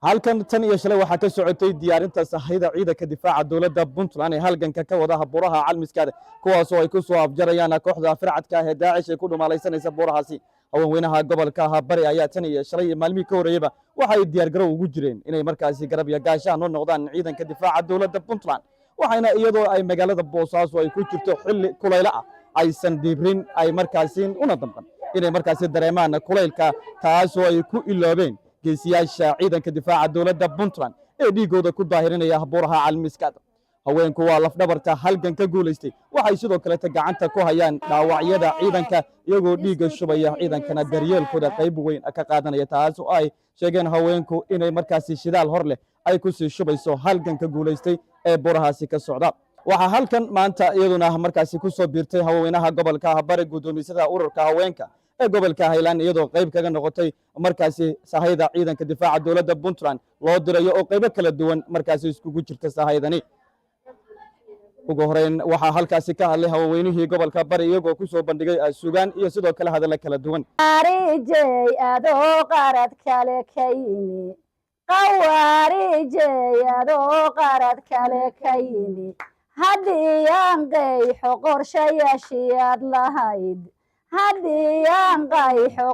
halkan tan iyo shalay waxaa ka socotay diyaarinta sahayda ciidanka difaaca dowladda Puntland ee halganka ka wada buraha calmiskaada kuwaas oo ay ku soo afjarayaan kooxda fircadka ah ee Daacish ee ku dhumalaysanaysa burahaasi haweenweynaha gobolka Bari ayaa tan iyo shalay maalmihii ka horeeyaba waxa ay diyaar garow ugu jireen inay markaasi garab iyo gaashaan u noqdaan ciidanka difaaca dowladda Puntland waxayna iyadoo ay magaalada Boosaaso ay ku jirto xilli kulayl ah aysan dibrin ay markaasi una damban inay markaasi dareemaan kulaylka taas oo ay ku iloobeen geesiyaasha ciidanka difaaca dowladda Puntland ee dhigooda ku daahirinaya buraha calmiskaada haweenku waa lafdhabarta halgan ka guuleystay waxay sidoo kale gacanta ku hayaan dhaawacyada ciidanka iyagoo dhiiga shubaya ciidankana daryeelkooda qayb weyn ka qaadanaya taas oo ay sheegeen haweenku inay markaasi shidaal hor leh ay ku sii shubayso halganka guuleystay ee burahaasi ka socda waxaa halkan maanta iyaduna markaasi ku soo biirtay haweenaha gobolka Bari gudoomisada ururka haweenka ee gobolka Highland iyadoo qayb kaga noqotay markaasi sahayda ciidanka difaaca dowladda Puntland loo dirayo oo qayb kala duwan markaasi iskugu jirta sahaydani ugu horeyn waxa halkaasi ka hadlay haweenihii gobolka Bari iyagoo ku soo bandhigay suugaan iyo sidoo kale hadallo kala duwan qawarijay adoo qarad kale ka yimi haddii aan qayxo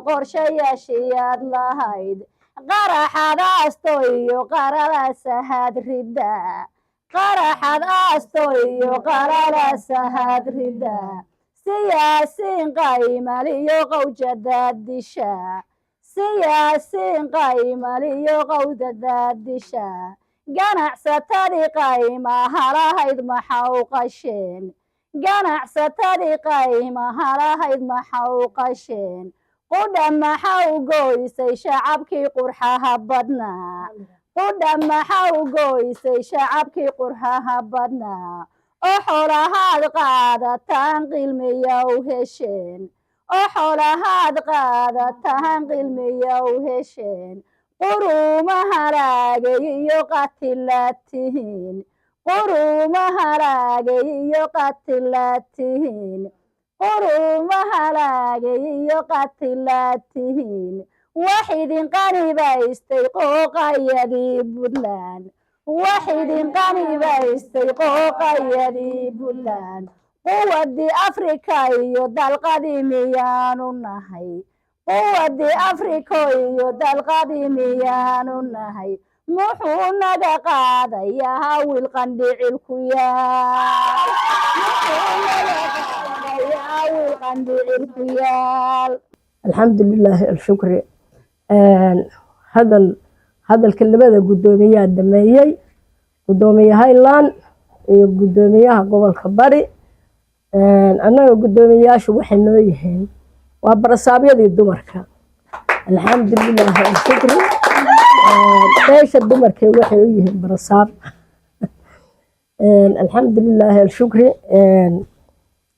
qorshayaashiyaad lahayd qaraxad aasto iyo qaralaasahad rida siyaasiin qaymal iyo qowdadaad disha ganacsatadii qaymaha lahayd maxau qasheen qudha maxau gooysay shacabkii qurxaha badnaa oo xoolahaad qaadataan qilmiya u hesheen quruuma halaagay iyo qatilaad tihiin wax idin qanibaystay qooqayadii Puntland quwadii Afrika iyo dalqadii miyaanu nahay muxuu naga qaadayaa hawil qandhicil ku yaal alxamdulilah alshukri hadalka labada gudoomiyaha dhameeyey gudoomiye Highland iyo gudoomiyaha gobolka Bari annaga gudoomiyaashu waxay noo yihiin waa barasaabyadii dumarka alxamdulilah alshukri beesha dumarkay waxay u yihiin barasaab alxamdulilah alshukri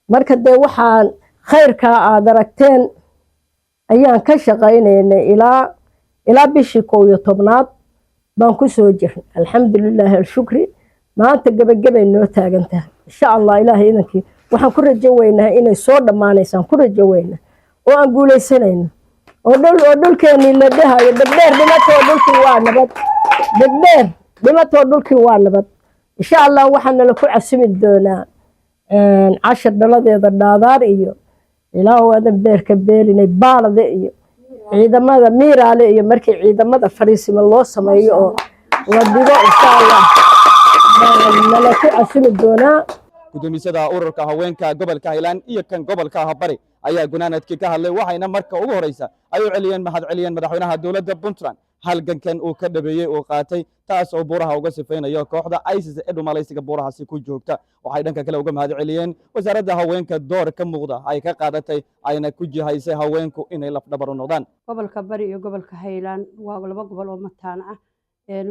marka dee waxaan khayrkaa aad aragteen ayaan ka shaqaynaynay ilaa bishii 11aad baan ku soo jirnay alxamdulilah alshukri maanta gabagabay noo taagan tahay insha allah ilaahay idankii waxaan ku rajo weynahay inay soo dhammaanaysaan ku rajo weynahay oo aan guulaysanayno oo dhulkeenii la dhahayo degdheer dhimatoo dhulkii waa nabad insha allah waxaana la ku casimi doonaa cashar dhaladeeda dhaadaar iyo ilaahu adan beerka beelinay baalade iyo ciidamada miiraale iyo markii ciidamada fariisimo loo sameeyo oo la dhigo insha allah la ku casimi doonaa gudoomisada ururka haweenka gobolka Highland iyo kan gobolka Bari ayaa gunaanadkii ka hadlay waxayna marka ugu horeysa ay u celiyeen madaxweynaha dowladda Puntland halgankan uu ka dhabeeyay oo qaatay taas oo buraha uga sifeynayo kooxda ISIS ee dhumalaysiga burahaasi ku joogta waxay dhanka kale uga mahad celiyeen wasaaradda haweenka door ka muuqda ay ka qaadatay ayna ku jihaysay haweenku inay lafdhabar u noqdaan gobolka Bari iyo gobolka Highland waa laba gobol oo mataan ah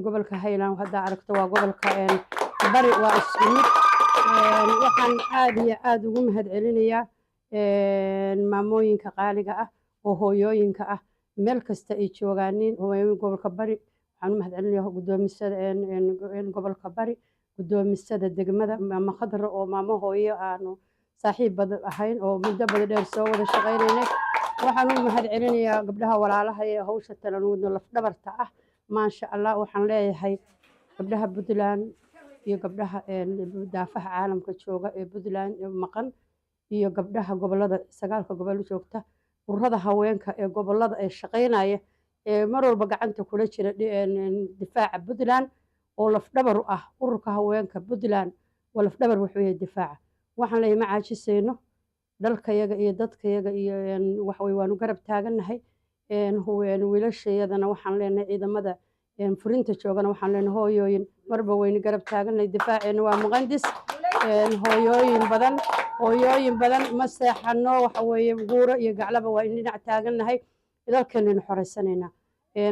gobolka Highland hadda aragto waa gobolka Bari waa isku mid waxaan aad ugu mahad celinayaa maamooyinka qaaliga ah oo hooyooyinka ah meel kasta ay joogaaniin gobolka Bari waxaan u mahad celinayaa gudoomisada gobolka Bari gudoomisada degmada maama Khadra oo maamo hooyo aanu saaxiib badan ahayn oo muddo badan dheer soo wada shaqeynay waxaan u mahad celinayaa gabdhaha walaalaha ee hawsha talan wadno laf dhabarta ah maasha allah waxaan leeyahay gabdhaha puntland iyo gabdhaha daafaha caalamka jooga ee puntland maqan iyo gabdhaha gobolada 9 gobol joogta ururada haweenka ee gobolada ay shaqeynaya ee mar walba gacanta kula jira difaaca puntland oo lafdhabar u ah ururka haweenka puntland waa lafdhabar wuxuu yahay difaaca waxaan leeyahay ma caajisayno dalkayaga iyo dadkayaga iyo wax way waanu garab taaganahay wiilashayadana waxaan leenahay ciidamada furinta joogana waxaan leenahay hooyooyin marba wayna garab taaganahay difaaceena waa muqandis hooyooyin badan ma seexano waxa weeye guuro iyo gaclaba waa in dhinac taaganahay dalkeenaynu xoreysanaynaa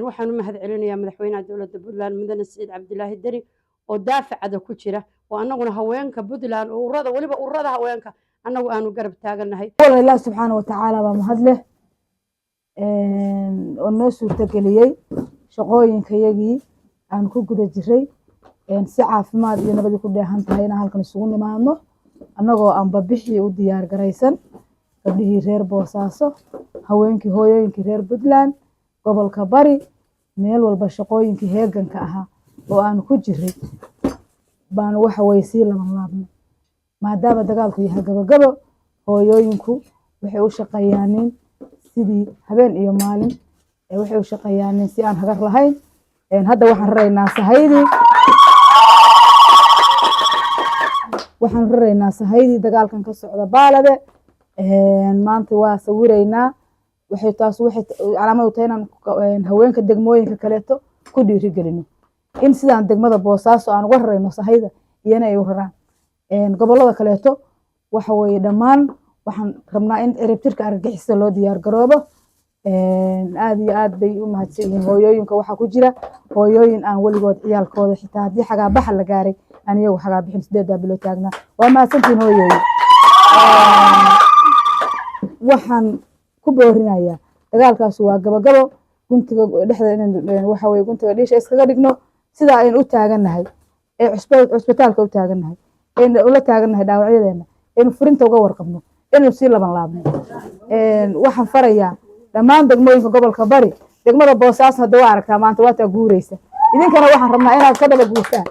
waxaan u mahad celinayaa madaxweynaha dowladda puntland mudane siciid cabdilaahi deri oo daafacada ku jira oo annaguna haweenka puntland weliba ururada haweenka annagu aanu garab taaganahay ilaah subxaana watacaala baa mahad leh oo noo suurtageliyey shaqooyinkayagii aan ku guda jiray si caafimaad iyo nabadi ku dheehan tahay inaan halkan isugu nimaadno annagoo aanba bixii u diyaar garaysan gabdhihii reer boosaaso haweenkii hooyooyinkii reer puntland gobolka bari meel walba shaqooyinkii heeganka ahaa oo aanu ku jiray baan waxa way sii laban laabnay maadaama dagaalku yahay gabagabo hooyooyinku waxay u shaqeeyaan sidii habeen iyo maalin waxay u shaqeeyaan si aan hagar lahayn hadda waxaan raraynaa sahaydii dagaalkan ka socda baalade maanta waa sawiraynaa waxay calaamad u tahay inaan haweenka degmooyinka kaleeto ku dhiirigelino in sidaan degmada boosaaso aan uga rarayno sahayda iyana ay u raraan gobolada kaleeto waxa weeye dhammaan waxaan rabnaa in ciribtirka argagixisada loo diyaar garoobo aad iyo aad bay u mahadsan yihiin hooyooyinka waxaa ku jira hooyooyin aan weligood ciyaalkooda xitaa haddii xagaabaxa la gaaray aan iyagu xagaabixin 8 bilood taagnaa waa mahadsantihiin hooyooyin waxaan ku boorinayaa dagaalkaas waa gabagabo guntiga dhexda waxa weeye guntiga dhiisha iskaga dhigno sidaa aynu u taaganahay ee cusbitaalka u taaganahay aynu ula taaganahay dhaawacyadeena aynu furinta uga warqabno inuu sii laban laabno waxaan farayaa dhammaan degmooyinka gobolka bari degmada boosaaso hadda waa aragtaa maanta waa taa guuraysa idinkana waxaan rabnaa inaad ka daba guurtaan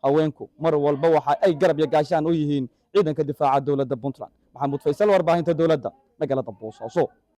haweenku mar walba waxa ay garab iyo gaashaan u yihiin ciidanka difaaca dowladda puntland maxamuud faysal warbaahinta dowladda magaalada boosaaso